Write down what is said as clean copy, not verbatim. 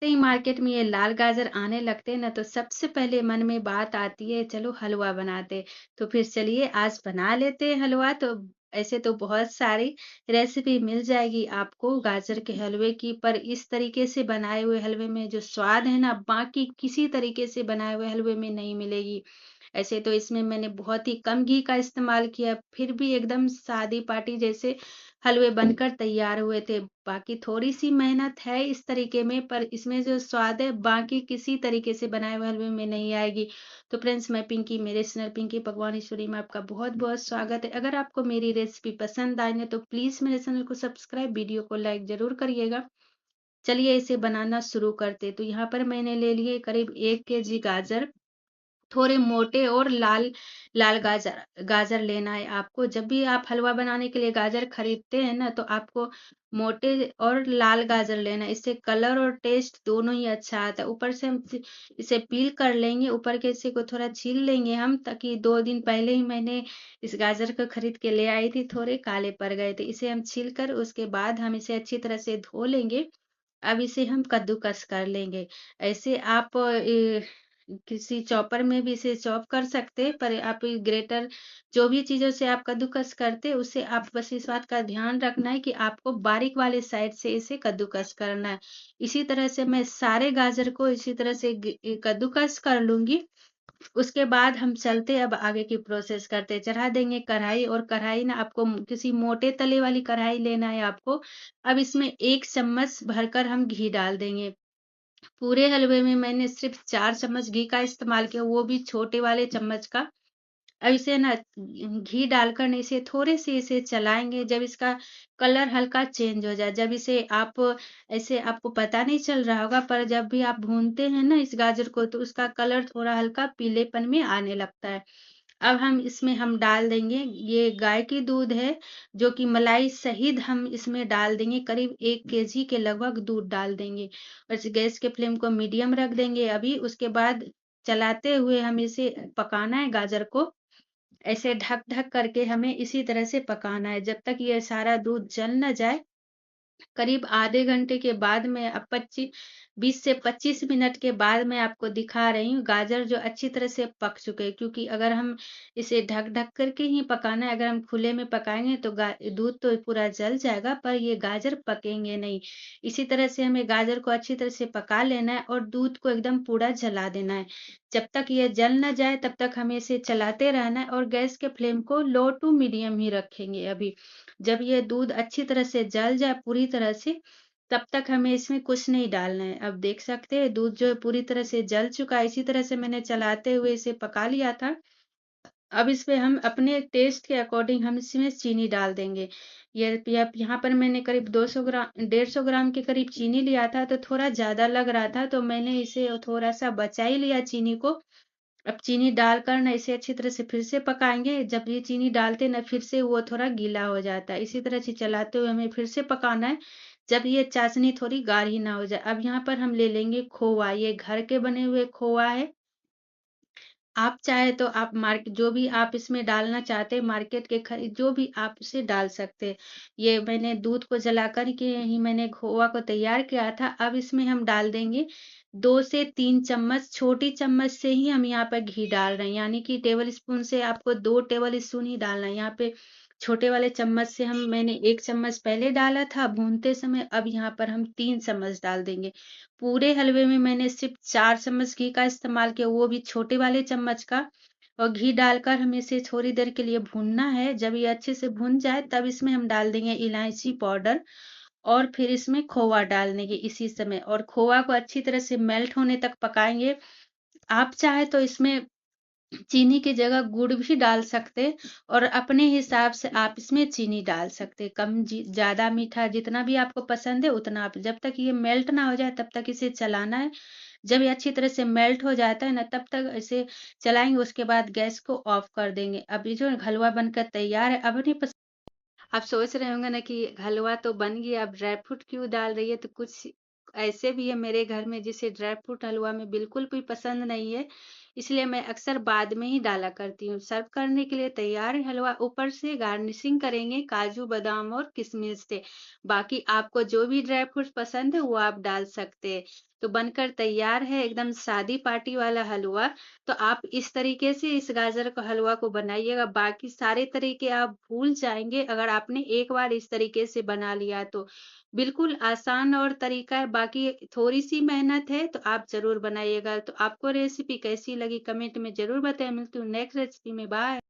देखते ही मार्केट में ये लाल गाजर आने लगते हैं ना, तो सबसे पहले मन में बात आती है चलो हलवा बनाते। तो फिर चलिए आज बना लेते हैं हलवा। तो ऐसे तो बहुत सारी रेसिपी मिल जाएगी आपको गाजर के हलवे की, पर इस तरीके से बनाए हुए हलवे में जो स्वाद है ना, बाकी किसी तरीके से बनाए हुए हलवे में नहीं मिलेगी। ऐसे तो इसमें मैंने बहुत ही कम घी का इस्तेमाल किया, फिर भी एकदम शादी पार्टी जैसे हलवे बनकर तैयार हुए थे। बाकी थोड़ी-सी मेहनत है इस तरीके में, पर इसमें जो स्वाद है बाकी किसी तरीके से बनाए हुए हलवे में नहीं आएगी। तो फ्रेंड्स, मैं पिंकी, मेरे चैनल पिंकी पकवान स्टोरी में आपका बहुत-बहुत स्वागत है। अगर आपको मेरी रेसिपी पसंद आई है तो प्लीज़ मेरे चैनल को सब्सक्राइब, वीडियो को लाइक ज़रूर करिएगा। चलिए इसे बनाना शुरू करते हैं। तो यहाँ पर मैंने ले लिए करीब 1 केजी गाजर। थोड़े मोटे और लाल लाल गाजर गाजर लेना है आपको। जब भी आप हलवा बनाने के लिए गाजर खरीदते हैं ना, तो आपको मोटे और लाल गाजर लेना है। इससे कलर और टेस्ट दोनों ही अच्छा आता है। ऊपर से हम इसे पील कर लेंगे, ऊपर के हिस्से को थोड़ा छील लेंगे हम, ताकि 2 दिन पहले ही मैंने इस गाजर को खरीद के ले आई थी, थोड़े काले पड़ गए थे। इसे हम छील कर उसके बाद हम इसे अच्छी तरह से धो लेंगे। अब इसे हम कद्दूकस कर लेंगे। ऐसे आप किसी चॉपर में भी इसे चॉप कर सकते हैं, पर आप ग्रेटर जो भी चीज़ों से आप कद्दूकस करते हैं, उससे आप बस इस बात का ध्यान रखना है कि आपको बारीक वाले साइड से इसे कद्दूकस करना है। इसी तरह से मैं सारे गाजर को इसी तरह से कद्दूकस कर लूँगी। उसके बाद हम चलते अब आगे की प्रोसेस करते हैं। चढ़ा देंगे कढ़ाई, और कढ़ाई ना आपको किसी मोटे तले वाली कढ़ाई लेना है आपको। अब इसमें 1 चम्मच भरकर हम घी डाल देंगे। पूरे हलवे में मैंने सिर्फ 4 चम्मच घी का इस्तेमाल किया, वो भी छोटे वाले चम्मच का। अब इसे ना घी डालकर ना इसे थोड़े से इसे चलाएँगे, जब इसका कलर हल्का चेंज हो जाए, जब इसे आप ऐसे आपको पता नहीं चल रहा होगा, पर जब भी आप भूनते हैं ना इस गाजर को, तो उसका कलर थोड़ा हल्का पीलेपन में आने लगता है। अब हम डाल देंगे, ये गाय की दूध है, जो कि मलाई सहित हम इसमें डाल देंगे। करीब 1 केजी के लगभग दूध डाल देंगे, और इस गैस के फ्लेम को मीडियम रख देंगे अभी। उसके बाद चलाते हुए हम इसे पकाना है गाजर को। ऐसे ढक-ढक करके हमें इसी तरह से पकाना है, जब तक ये सारा दूध जल ना जाए। करीब आधे घंटे के बाद मैं अब 20 से 25 मिनट के बाद मैं आपको दिखा रही हूँ गाजर जो अच्छी तरह से पक चुके हैं। क्योंकि अगर हम इसे ढक-ढक करके ही पकाना है, अगर हम खुले में पकाएँगे तो गा दूध तो पूरा जल जाएगा, पर ये गाजर पकेंगे नहीं। इसी तरह से हमें गाजर को अच्छी तरह से पका लेना है, और दूध को एकदम पूरा जला देना है। जब तक ये जल ना जाए तब तक हमें इसे चलाते रहना है, और गैस के फ्लेम को लो टू मीडियम ही रखेंगे अभी। जब ये दूध अच्छी तरह से जल जाए पूरी तरह से, तब तक हमें इसमें कुछ नहीं डालना है। अब देख सकते हैं दूध जो है पूरी तरह से जल चुका है। इसी तरह से मैंने चलाते हुए इसे पका लिया था। अब इसमें हम अपने टेस्ट के अकॉर्डिंग हम इसमें चीनी डाल देंगे। ये यहाँ पर मैंने करीब 200 ग्राम 150 ग्राम के करीब चीनी लिया था, तो थोड़ा ज़्यादा लग रहा था, तो मैंने इसे थोड़ा-सा बचा ही लिया चीनी को। अब चीनी डालकर ना इसे अच्छी तरह से फिर से पकाएँगे। जब ये चीनी डालते हैं ना, फिर से वो थोड़ा गीला हो जाता है। इसी तरह से चलाते हुए हमें फिर से पकाना है, जब ये चाशनी थोड़ी गाढ़ी ना हो जाए। अब यहाँ पर हम ले लेंगे खोआ, ये घर के बने हुए खोआ है। आप चाहे तो आप मार्क जो भी आप इसमें डालना चाहते हैं, मार्केट के खरीद जो भी आप उसे डाल सकते हैं। ये मैंने दूध को जलाकर के ही मैंने खोआ को तैयार किया था। अब इसमें हम डाल देंगे 2 से 3 चम्मच, छोटी चम्मच से ही हम यहाँ पर घी डाल रहे हैं, यानी कि टेबल स्पून से आपको 2 टेबल स्पून ही डालना है। यहाँ पे छोटे वाले चम्मच से मैंने 1 चम्मच पहले डाला था भूनते समय, अब यहाँ पर हम 3 चम्मच डाल देंगे। पूरे हलवे में मैंने सिर्फ 4 चम्मच घी का इस्तेमाल किया, वो भी छोटे वाले चम्मच का। और घी डालकर हमें इसे थोड़ी देर के लिए भूनना है। जब ये अच्छे से भुन जाए तब इसमें हम डाल देंगे इलायची पाउडर, और फिर इसमें खोआ डाल देंगे इसी समय, और खोआ को अच्छी तरह से मेल्ट होने तक पकाएंगे। आप चाहे तो इसमें चीनी की जगह गुड़ भी डाल सकते, और अपने हिसाब से आप इसमें चीनी डाल सकते, कम ज़्यादा मीठा जितना भी आपको पसंद है उतना आप। जब तक ये मेल्ट ना हो जाए तब तक इसे चलाना है। जब ये अच्छी तरह से मेल्ट हो जाता है ना, तब तक इसे चलाएंगे। उसके बाद गैस को ऑफ कर देंगे। अब ये जो हलवा बनकर तैयार है, अब नहीं आप सोच रहे होंगे ना कि हलवा तो बन गया, अब ड्राई फ्रूट क्यों डाल रही है? तो कुछ ऐसे भी है मेरे घर में जिसे ड्राई फ्रूट हलवा में बिल्कुल भी पसंद नहीं है, इसलिए मैं अक्सर बाद में ही डाला करती हूँ। सर्व करने के लिए तैयार है हलवा। ऊपर से गार्निशिंग करेंगे काजू बादाम और किशमिश से। बाकी आपको जो भी ड्राई फ्रूट पसंद है वो आप डाल सकते हैं। तो बनकर तैयार है एकदम शादी पार्टी वाला हलवा। तो आप इस तरीके से इस गाजर का हलवा को बनाइएगा, बाकी सारे तरीके आप भूल जाएँगे अगर आपने एक बार इस तरीके से बना लिया तो। बिल्कुल आसान और तरीका है, बाकी थोड़ी-सी मेहनत है, तो आप ज़रूर बनाइएगा। तो आपको रेसिपी कैसी लगी कमेंट में ज़रूर बताएँ। मिलती हूँ नेक्स्ट रेसिपी में, बाय।